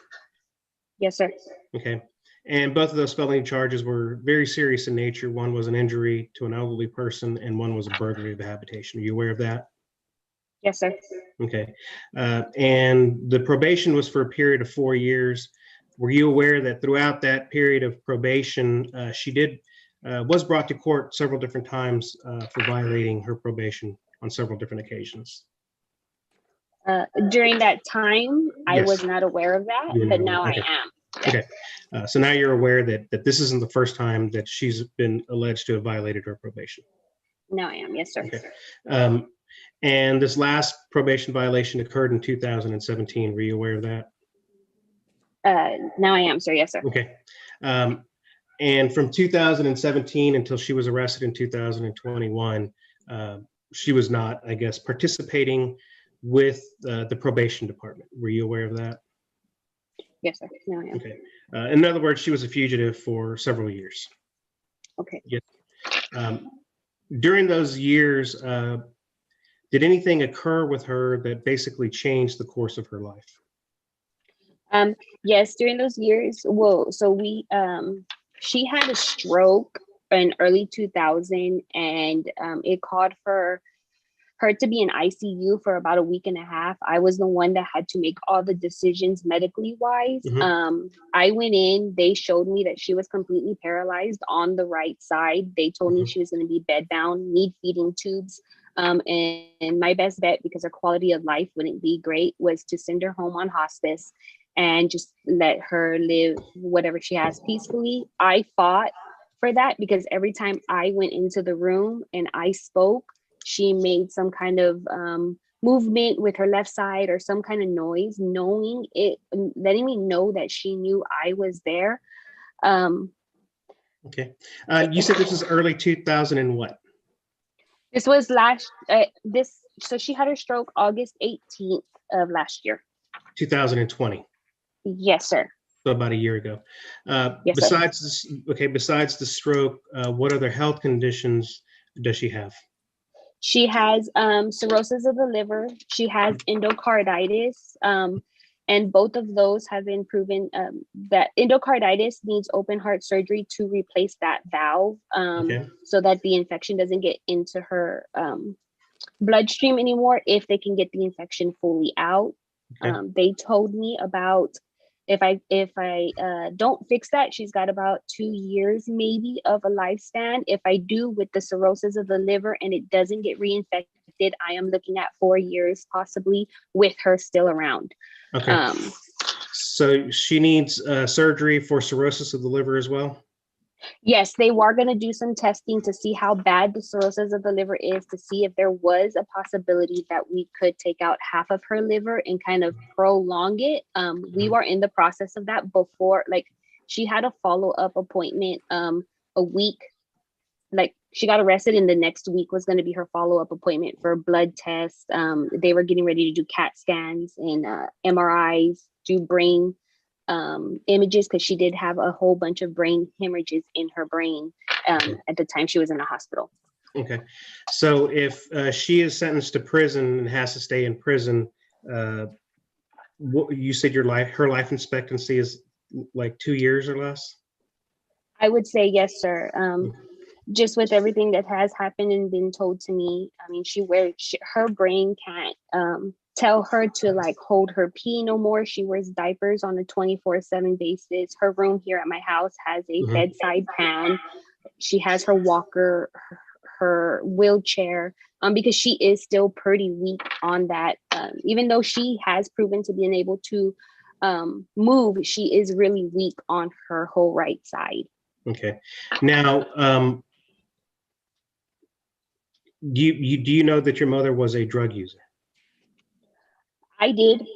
Yes, sir.
Okay. And both of those felony charges were very serious in nature. One was an injury to an elderly person, and one was a burglary of a habitation. Are you aware of that?
Yes, sir.
Okay. And the probation was for a period of 4 years. Were you aware that throughout that period of probation, she was brought to court several different times for violating her probation on several different occasions?
During that time, I
Yes.
was not aware of that,
You
but
know,
now
okay.
I am.
Okay. So now you're aware that this isn't the first time that she's been alleged to have violated her probation.
Now I am. Yes, sir.
Okay. And this last probation violation occurred in 2017. Were you aware of that?
Now I am, sir. Yes, sir.
Okay. And from 2017 until she was arrested in 2021, she was not, I guess, participating with the probation department. Were you aware of that?
Yes, sir. Now I am.
Okay. In other words, she was a fugitive for several years.
Okay.
Yes. During those years, did anything occur with her that basically changed the course of her life?
Yes, during those years, well, so she had a stroke in early 2000, and it called for her to be in ICU for about a week and a half. I was the one that had to make all the decisions medically wise.
Mm-hmm.
I went in, they showed me that she was completely paralyzed on the right side. They told me she was going to be bedbound, need feeding tubes. And my best bet, because her quality of life wouldn't be great, was to send her home on hospice and just let her live whatever she has peacefully. I fought for that because every time I went into the room and I spoke, she made some kind of
movement with her left side or some kind of noise, knowing it, letting me know that she knew I was there.
Okay. You said this was early 2000 and what?
This was so she had her stroke August 18th of last year.
2020.
Yes, sir.
So about a year ago.
Yes, sir.
Besides the stroke, what other health conditions does she have?
She has cirrhosis of the liver. She has endocarditis. And both of those have been proven that endocarditis needs open heart surgery to replace that valve so that the infection doesn't get into her bloodstream anymore if they can get the infection fully out.
Okay.
They told me about if I don't fix that, she's got about 2 years maybe of a lifespan. If I do with the cirrhosis of the liver and it doesn't get reinfected, I am looking at 4 years possibly with her still around.
Okay. So she needs surgery for cirrhosis of the liver as well?
Yes, they were going to do some testing to see how bad the cirrhosis of the liver is, to see if there was a possibility that we could take out half of her liver and kind of prolong it. We were in the process of that before, like she had a follow-up appointment a week, like she got arrested and the next week was going to be her follow-up appointment for blood tests. They were getting ready to do CAT scans and MRIs, do brain images, because she did have a whole bunch of brain hemorrhages in her brain at the time she was in the hospital.
Okay. So if she is sentenced to prison and has to stay in prison, you said her life expectancy is like 2 years or less?
I would say yes, sir. Just with everything that has happened and been told to me, I mean, her brain can't tell her to like hold her pee no more. She wears diapers on a 24/7 basis. Her room here at my house has a bedside pan. She has her walker, her wheelchair, because she is still pretty weak on that. Even though she has proven to be unable to move, she is really weak on her whole right side.
Okay. Now, do you know that your mother was a drug user?
I did.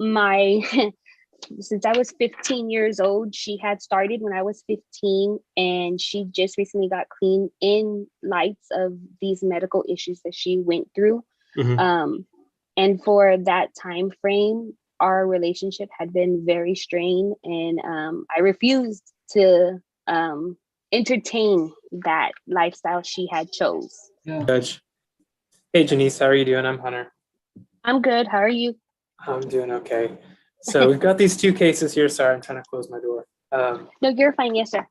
Since I was 15 years old, she had started when I was 15, and she just recently got clean in lights of these medical issues that she went through. And for that time frame, our relationship had been very strained, and I refused to entertain that lifestyle she had chose.
Judge. Hey, Janice, how are you doing? I'm Hunter.
I'm good. How are you?
I'm doing okay. So we've got these two cases here. Sorry, I'm trying to close my door.
No, you're fine. Yes, sir.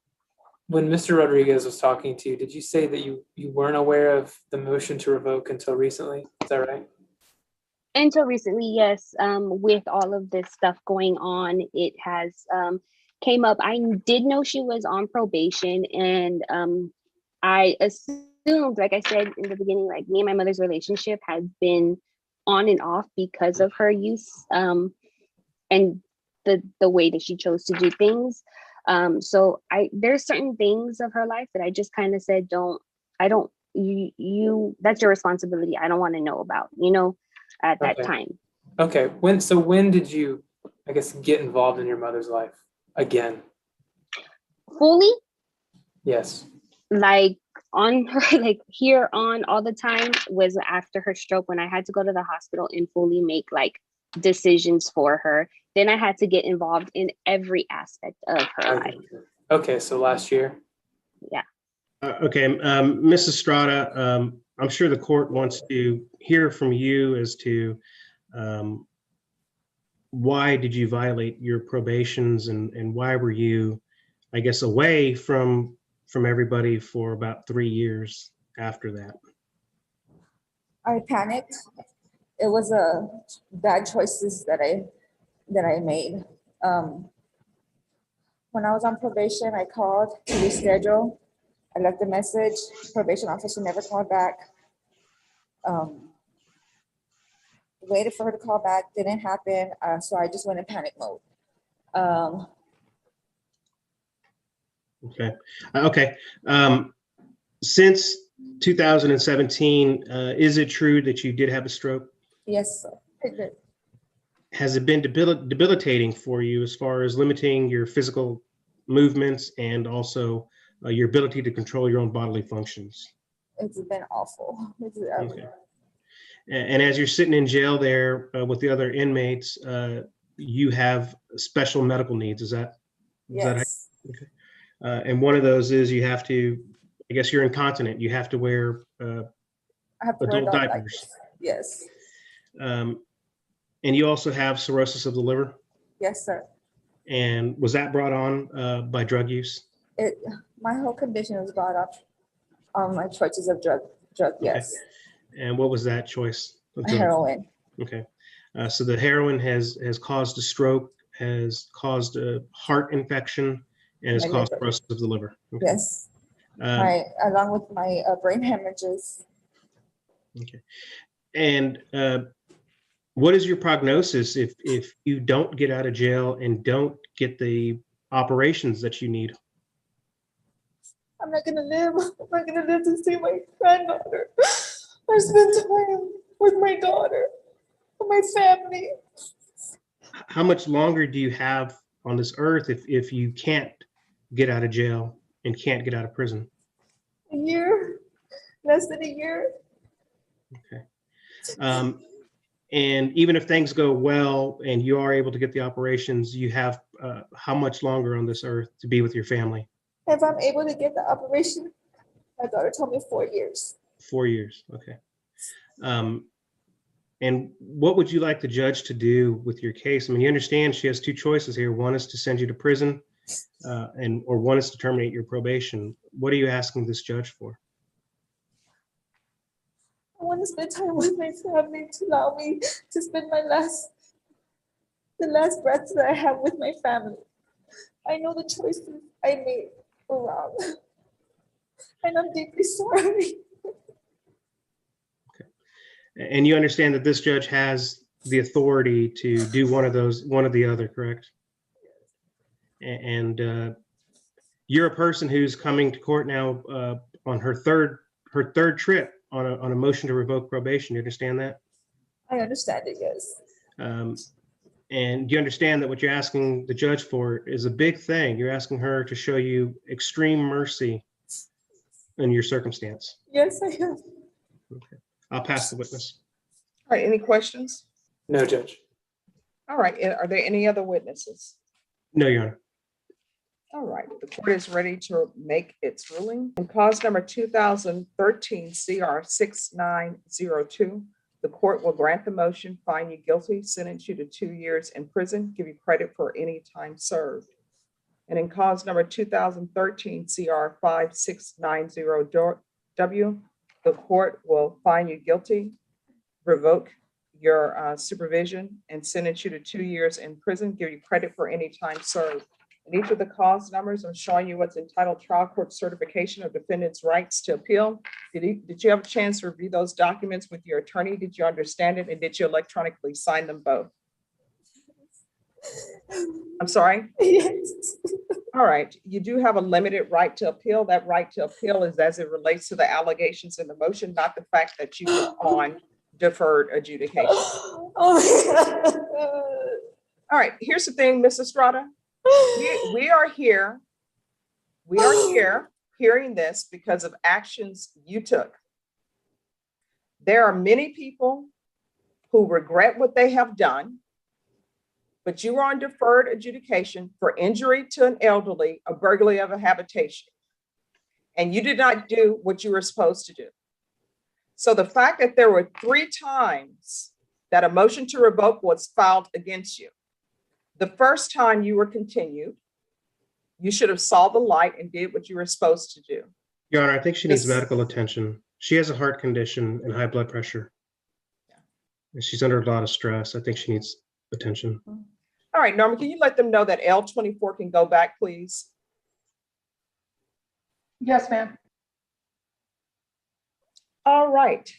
When Mr. Rodriguez was talking to you, did you say that you weren't aware of the motion to revoke until recently? Is that right?
Until recently, yes. With all of this stuff going on, it has came up. I did know she was on probation, and I assumed, like I said in the beginning, like me and my mother's relationship has been on and off because of her use and the way that she chose to do things. So there's certain things of her life that I just kind of said, you that's your responsibility. I don't want to know about, at that time.
Okay. When did you, I guess, get involved in your mother's life again?
Fully?
Yes.
Like on her, like here on all the time was after her stroke, when I had to go to the hospital and fully make like decisions for her. Then I had to get involved in every aspect of her life.
Okay, so last year.
Yeah.
Okay, Mrs. Strada, I'm sure the court wants to hear from you as to why did you violate your probations, and why were you, I guess, away from everybody for about 3 years after that?
I panicked. It was bad choices that I made. When I was on probation, I called to reschedule. I left a message. Probation officer never called back. Waited for her to call back. Didn't happen. So I just went in panic mode.
Okay. Okay. Since 2017, is it true that you did have a stroke?
Yes, sir.
Has it been debilitating for you as far as limiting your physical movements and also your ability to control your own bodily functions?
It's been awful.
Okay. And as you're sitting in jail there with the other inmates, you have special medical needs. Is that?
Yes.
Okay. And one of those is you have to, I guess you're incontinent. You have to wear
I have to wear
adult
adult
diapers.
Yes.
And you also have cirrhosis of the liver.
Yes, sir.
And was that brought on by drug use?
My whole condition was brought up on my choices of drug, yes.
And what was that choice of drug?
Heroin.
Okay. So the heroin has caused a stroke, has caused a heart infection, and has caused cirrhosis of the liver. Okay.
Yes. Along with my brain hemorrhages.
Okay. And what is your prognosis if you don't get out of jail and don't get the operations that you need?
I'm not gonna live. I'm not gonna live to see my granddaughter. I spend time with my daughter, with my family.
How much longer do you have on this earth if you can't get out of jail and can't get out of prison?
A year, less than a year.
Okay. And even if things go well and you are able to get the operations, you have how much longer on this earth to be with your family?
If I'm able to get the operation, my daughter told me 4 years.
4 years, okay. And what would you like the judge to do with your case? I mean, you understand she has two choices here. One is to send you to prison, or one is to terminate your probation. What are you asking this judge for?
I want to spend time with my family, to allow me to spend the last breaths that I have with my family. I know the choices I made were wrong, and I'm deeply sorry.
And you understand that this judge has the authority to do one of the other, correct? And you're a person who's coming to court now on her third trip on a motion to revoke probation. You understand that?
I understand it, yes.
And you understand that what you're asking the judge for is a big thing. You're asking her to show you extreme mercy in your circumstance.
Yes, I am.
Okay. I'll pass the witness.
All right, any questions?
No, Judge.
All right, are there any other witnesses?
No, Your Honor.
All right, the court is ready to make its ruling. In cause number 2013 CR 6902, the court will grant the motion, find you guilty, sentence you to 2 years in prison, give you credit for any time served. And in cause number 2013 CR 5690W, the court will find you guilty, revoke your supervision, and sentence you to 2 years in prison, give you credit for any time served. And each of the cause numbers, I'm showing you what's entitled Trial Court Certification of Defendants' Rights to Appeal. Did you have a chance to review those documents with your attorney? Did you understand it? And did you electronically sign them both? I'm sorry?
Yes.
All right, you do have a limited right to appeal. That right to appeal is as it relates to the allegations in the motion, not the fact that you were on deferred adjudication.
Oh my God.
All right, here's the thing, Ms. Estrada. We are here hearing this because of actions you took. There are many people who regret what they have done, but you were on deferred adjudication for injury to an elderly, a burglary of a habitation, and you did not do what you were supposed to do. So the fact that there were 3 times that a motion to revoke was filed against you, the first time you were continued, you should have saw the light and did what you were supposed to do.
Your Honor, I think she needs medical attention. She has a heart condition and high blood pressure. And she's under a lot of stress. I think she needs attention.
All right, Norma, can you let them know that L24 can go back, please?
Yes, ma'am.
All right.